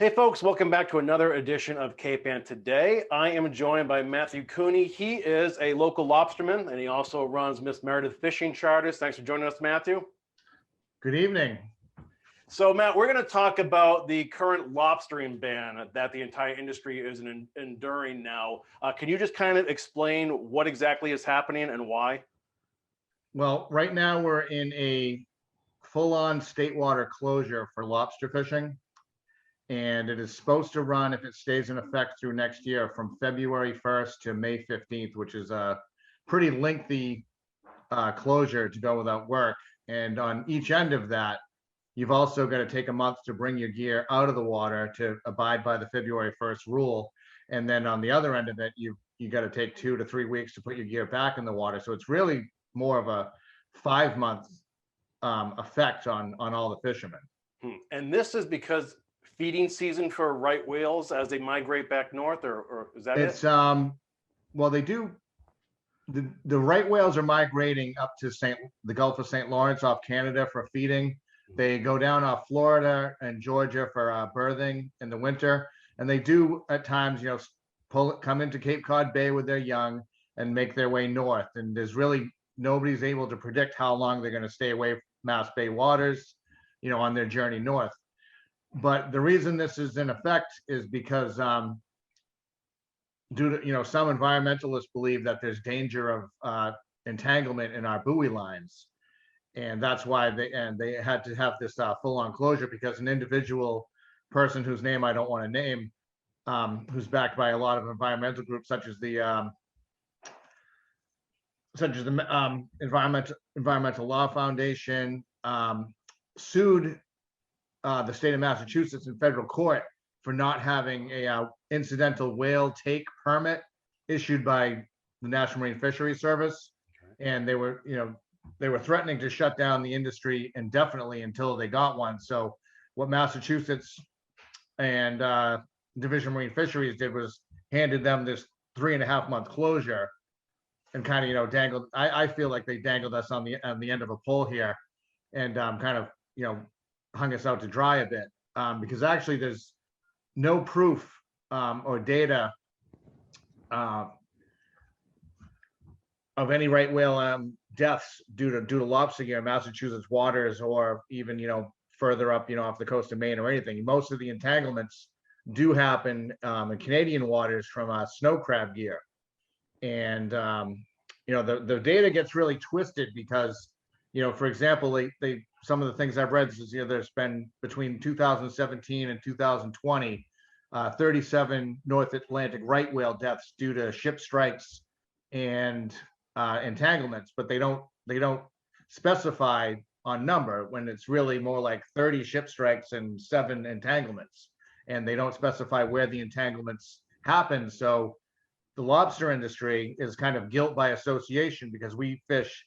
Hey folks, welcome back to another edition of Cape Ann Today. I am joined by Matthew Cooney. He is a local lobsterman and he also runs Miss Meredith Fishing Charters. Thanks for joining us, Matthew. Good evening. So Matt, we're going to talk about the current lobstering ban that the entire industry is enduring now. Can you just kind of explain what exactly is happening and why? Well, right now we're in a full-on state water closure for lobster fishing. And it is supposed to run, if it stays in effect through next year, from February 1st to May 15th, which is a pretty lengthy closure to go without work. And on each end of that, you've also got to take a month to bring your gear out of the water to abide by the February 1st rule. And then on the other end of it, you got to take 2 to 3 weeks to put your gear back in the water. So it's really more of a 5-month effect on all the fishermen. And this is because feeding season for right whales as they migrate back north, or is that it's it? Well, they do. The right whales are migrating up to the Gulf of St. Lawrence off Canada for feeding. They go down off Florida and Georgia for birthing in the winter, and they do at times, come into Cape Cod Bay with their young and make their way north. And there's really nobody's able to predict how long they're going to stay away from Mass Bay waters, on their journey north. But the reason this is in effect is because due to some environmentalists believe that there's danger of entanglement in our buoy lines, and that's why they had to have this full-on closure, because an individual person whose name I don't want to name, who's backed by a lot of environmental groups such as the Environmental Law Foundation, sued the state of Massachusetts in federal court for not having a incidental whale take permit issued by the National Marine Fisheries Service. And they were threatening to shut down the industry indefinitely until they got one. So what Massachusetts and Division of Marine Fisheries did was handed them this 3.5-month closure and kind of dangled. I feel like they dangled us on the end of a pole here, and kind of hung us out to dry a bit, because actually there's no proof or data of any right whale deaths due to lobstering in Massachusetts waters, or even further up off the coast of Maine or anything. Most of the entanglements do happen in Canadian waters from snow crab gear, and the data gets really twisted because for example, some of the things I've read is there's been between 2017 and 2020 37 North Atlantic right whale deaths due to ship strikes and entanglements, but they don't specify on number, when it's really more like 30 ship strikes and 7 entanglements, and they don't specify where the entanglements happen. So the lobster industry is kind of guilt by association, because we fish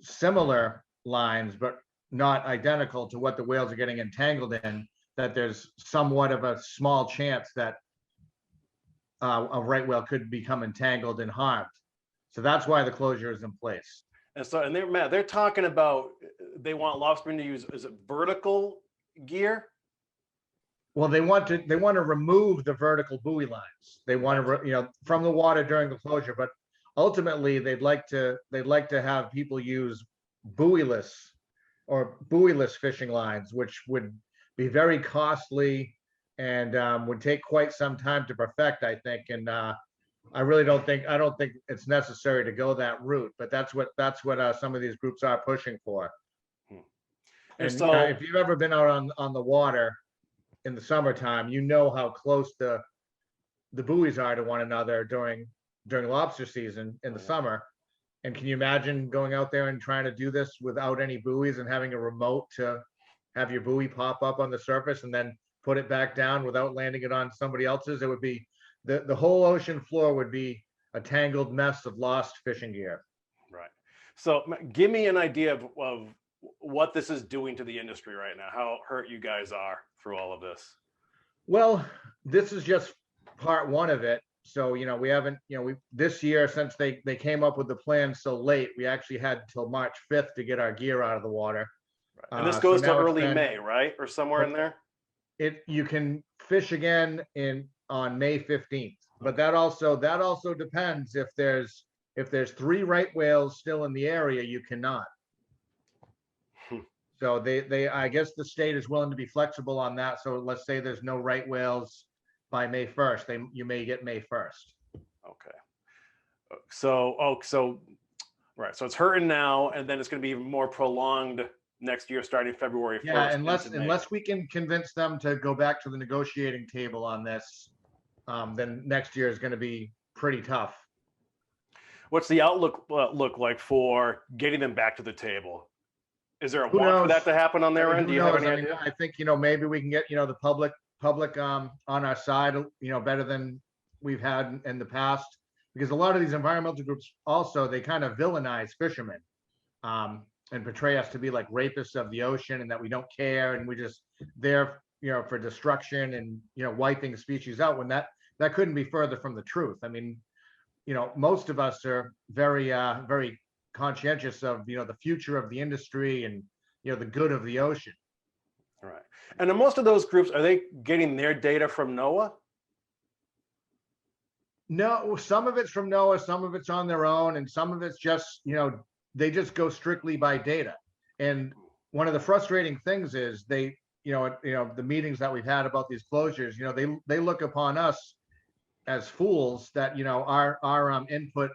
similar lines but not identical to what the whales are getting entangled in, that there's somewhat of a small chance that a right whale could become entangled and harmed. So that's why the closure is in place. And so, and they're talking about, they want lobstermen to use, is it vertical gear? Well, they want to remove the vertical buoy lines. They want to from the water during the closure, but ultimately they'd like to have people use buoyless fishing lines, which would be very costly and would take quite some time to perfect, I think. And I don't think it's necessary to go that route, but that's what some of these groups are pushing for. And so if you've ever been out on the water in the summertime, how close the buoys are to one another during lobster season in the summer. And can you imagine going out there and trying to do this without any buoys and having a remote to have your buoy pop up on the surface and then put it back down without landing it on somebody else's? It would be the whole ocean floor would be a tangled mess of lost fishing gear. Right. So give me an idea of what this is doing to the industry right now, how hurt you guys are through all of this. Well, this is just part one of it. So, we haven't, this year, since they came up with the plan so late, we actually had until March 5th to get our gear out of the water. Right. And this goes to early May, right? Or somewhere in there? you can fish again on May 15th, but that also depends if there's 3 right whales still in the area, you cannot. So I guess the state is willing to be flexible on that. So let's say there's no right whales by May 1st, you may get May 1st. Okay. So right. So it's hurting now, and then it's going to be even more prolonged next year, starting February 1st. Yeah, unless we can convince them to go back to the negotiating table on this, then next year is going to be pretty tough. What's the outlook look like for getting them back to the table? Is there a Who want for knows? that to happen on their I mean, end? Do who you have knows? any I mean, idea? I think, maybe we can get, the public on our side, better than we've had in the past, because a lot of these environmental groups also, they kind of villainize fishermen, and portray us to be like rapists of the ocean, and that we don't care, and we just there, for destruction and, wiping species out, when that couldn't be further from the truth. I mean, most of us are very, very conscientious of, the future of the industry and, the good of the ocean. All right. And in most of those groups, are they getting their data from NOAA? No, some of it's from NOAA, some of it's on their own, and some of it's just, they just go strictly by data. And one of the frustrating things is the meetings that we've had about these closures, they look upon us as fools that, our input,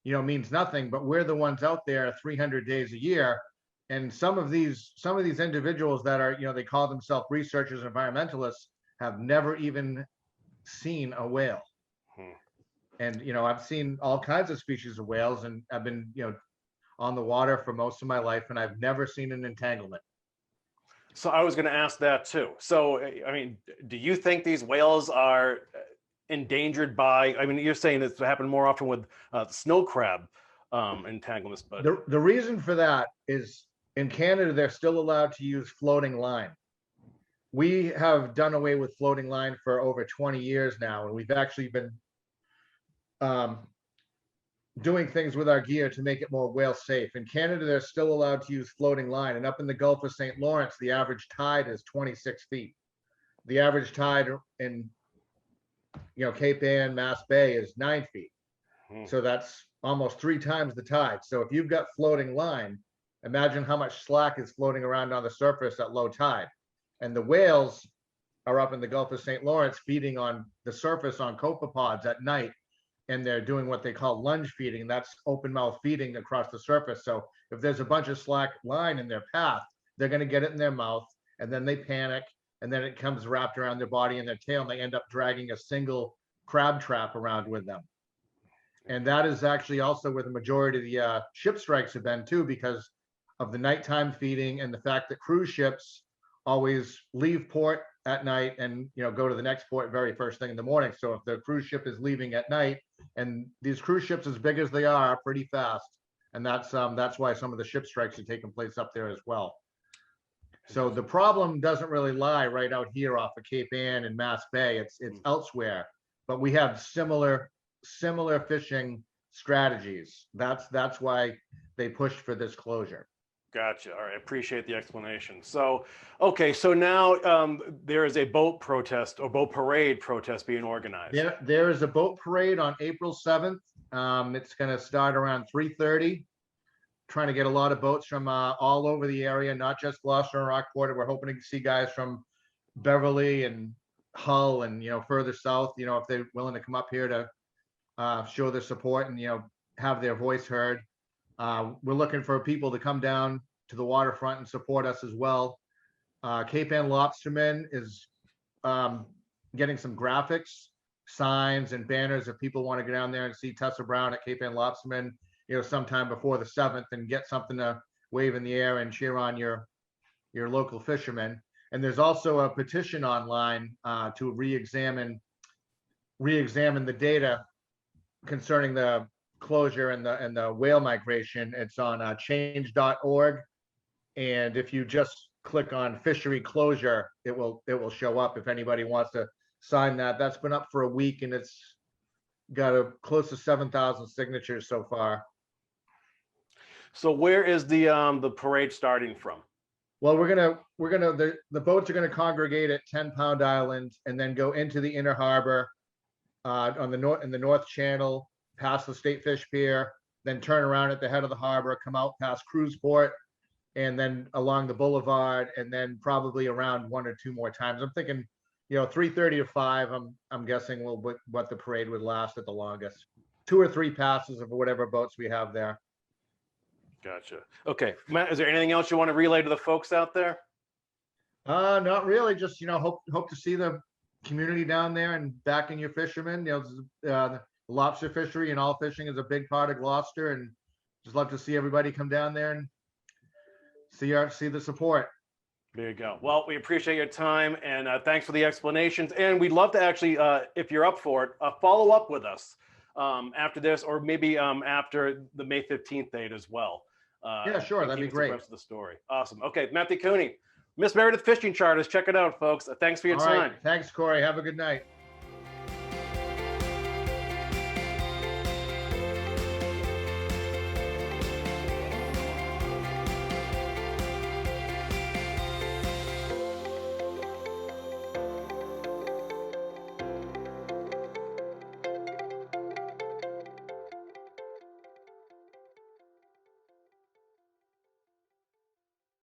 means nothing, but we're the ones out there 300 days a year. And some of these individuals that are, they call themselves researchers, environmentalists, have never even seen a whale. And, I've seen all kinds of species of whales, and I've been, on the water for most of my life, and I've never seen an entanglement. So I was going to ask that too. So, I mean, do you think these whales are endangered by, I mean, you're saying it's happened more often with snow crab entanglements, but the reason for that is, in Canada, they're still allowed to use floating line. We have done away with floating line for over 20 years now, and we've actually been doing things with our gear to make it more whale safe. In Canada, they're still allowed to use floating line, and up in the Gulf of St. Lawrence, the average tide is 26 feet. The average tide in Cape Ann, Mass Bay is 9 feet. So that's almost 3 times the tide. So if you've got floating line, imagine how much slack is floating around on the surface at low tide. And the whales are up in the Gulf of St. Lawrence feeding on the surface on copepods at night, and they're doing what they call lunge feeding. That's open mouth feeding across the surface. So if there's a bunch of slack line in their path, they're going to get it in their mouth, and then they panic, and then it comes wrapped around their body and their tail, and they end up dragging a single crab trap around with them. And that is actually also where the majority of the ship strikes have been too, because of the nighttime feeding and the fact that cruise ships always leave port at night and go to the next port very first thing in the morning. So if the cruise ship is leaving at night, and these cruise ships, as big as they are pretty fast, and that's why some of the ship strikes are taking place up there as well. So the problem doesn't really lie right out here off of Cape Ann and Mass Bay. It's elsewhere, but we have similar fishing strategies. That's why they pushed for this closure. Gotcha. All right. I appreciate the explanation. So, okay. So now there is a boat protest or boat parade protest being organized. There is a boat parade on April 7th. It's going to start around 3:30. Trying to get a lot of boats from all over the area, not just Gloucester and Rockport. We're hoping to see guys from Beverly and Hull and, further south, if they're willing to come up here to show their support and, have their voice heard. We're looking for people to come down to the waterfront and support us as well. Cape Ann Lobsterman is getting some graphics, signs, and banners if people want to go down there and see Tessa Brown at Cape Ann Lobsterman, sometime before the 7th, and get something to wave in the air and cheer on your local fishermen. And there's also a petition online to re-examine the data concerning the closure and the whale migration. It's on change.org, and if you just click on fishery closure, it will show up if anybody wants to sign that. That's been up for a week, and it's got close to 7,000 signatures so far. So where is the parade starting from? Well, the boats are gonna congregate at 10 Pound Island and then go into the inner harbor on the North Channel, past the State Fish Pier, then turn around at the head of the harbor, come out past Cruzport, and then along the boulevard, and then probably around one or two more times. I'm thinking, 3:30 to 5. I'm guessing what the parade would last at the longest. 2 or 3 passes of whatever boats we have there. Gotcha. Okay, Matt, is there anything else you want to relay to the folks out there? Not really. Just hope to see the community down there and backing your fishermen. The lobster fishery and all fishing is a big part of Gloucester, and just love to see everybody come down there and see the support. There you go. Well, we appreciate your time, and thanks for the explanations. And we'd love to actually, if you're up for it, follow up with us after this, or maybe after the May 15th date as well. Yeah, sure. That'd be great. The rest of the story. Awesome. Okay, Matthew Cooney, Miss Meredith Fishing Charters. Check it out, folks. Thanks for your time. Thanks, Corey. Have a good night.